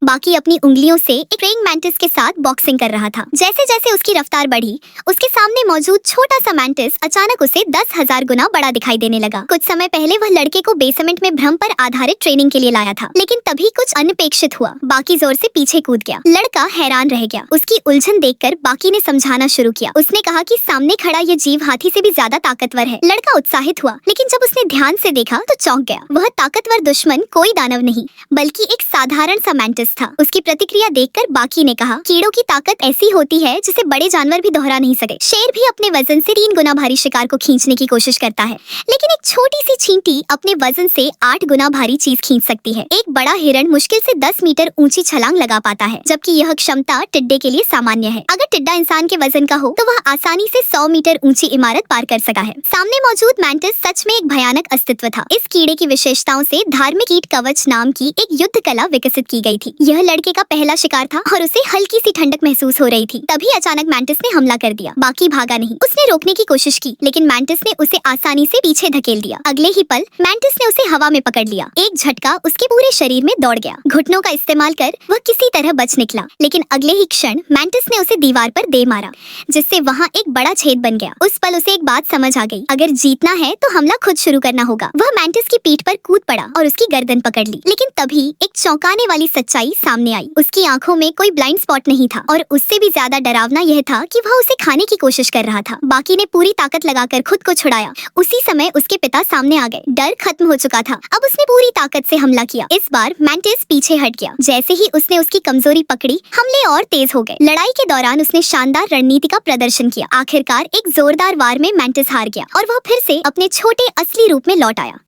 बाकी अपनी उंगलियों से एक प्रेइंग मैंटिस के साथ बॉक्सिंग कर रहा था। जैसे जैसे उसकी रफ्तार बढ़ी, उसके सामने मौजूद छोटा सा मैंटिस अचानक उसे 10,000 गुना बड़ा दिखाई देने लगा। कुछ समय पहले वह लड़के को बेसमेंट में भ्रम पर आधारित ट्रेनिंग के लिए लाया था, लेकिन तभी कुछ अनपेक्षित हुआ। बाकी जोर से पीछे कूद गया। लड़का हैरान रह गया। उसकी उलझन देखकर बाकी ने समझाना शुरू किया। उसने कहा कि सामने खड़ा ये जीव हाथी से भी ज्यादा ताकतवर है। लड़का उत्साहित हुआ, लेकिन जब उसने ध्यान से देखा तो चौंक गया। वह ताकतवर दुश्मन कोई दानव नहीं, बल्कि एक साधारण सा मैंटिस था। उसकी प्रतिक्रिया देखकर बाकी ने कहा, कीड़ों की ताकत ऐसी होती है जिसे बड़े जानवर भी दोहरा नहीं सके। शेर भी अपने वजन से 3 गुना भारी शिकार को खींचने की कोशिश करता है, लेकिन एक छोटी सी चींटी अपने वजन से 8 गुना भारी चीज खींच सकती है। एक बड़ा हिरण मुश्किल से 10 मीटर ऊंची छलांग लगा पाता है, जबकि यह क्षमता टिड्डे के लिए सामान्य है। अगर टिड्डा इंसान के वजन का हो तो वह आसानी से 100 मीटर ऊंची इमारत पार कर सकता है। सामने मौजूद मैंटिस सच में एक भयानक अस्तित्व था। इस कीड़े की विशेषताओं से धार्मिक कीट कवच नाम की एक युद्ध कला विकसित की गई थी। यह लड़के का पहला शिकार था और उसे हल्की सी ठंडक महसूस हो रही थी। तभी अचानक मैंटिस ने हमला कर दिया। बाकी भागा नहीं, उसने रोकने की कोशिश की, लेकिन मैंटिस ने उसे आसानी से पीछे धकेल दिया। अगले ही पल मैंटिस ने उसे हवा में पकड़ लिया। एक झटका उसके पूरे शरीर में दौड़ गया। घुटनों का इस्तेमाल कर वह किसी तरह बच निकला, लेकिन अगले ही क्षण मैंटिस ने उसे दीवार पर दे मारा, जिससे वहाँ एक बड़ा छेद बन गया। उस पल उसे एक बात समझ आ गई, अगर जीतना है तो हमला खुद शुरू करना होगा। वह मैंटिस की पीठ पर कूद पड़ा और उसकी गर्दन पकड़ ली, लेकिन तभी एक चौंकाने वाली सच्चाई सामने आई। उसकी आंखों में कोई ब्लाइंड स्पॉट नहीं था, और उससे भी ज्यादा डरावना यह था कि वह उसे खाने की कोशिश कर रहा था। बाकी ने पूरी ताकत लगाकर खुद को छुड़ाया। उसी समय उसके पिता सामने आ गए। डर खत्म हो चुका था। अब उसने पूरी ताकत से हमला किया। इस बार मैंटिस पीछे हट गया। जैसे ही उसने उसकी कमजोरी पकड़ी, हमले और तेज हो गए। लड़ाई के दौरान उसने शानदार रणनीति का प्रदर्शन किया। आखिरकार एक जोरदार वार में मैंटिस हार गया और वह फिर से अपने छोटे असली रूप में लौट आया।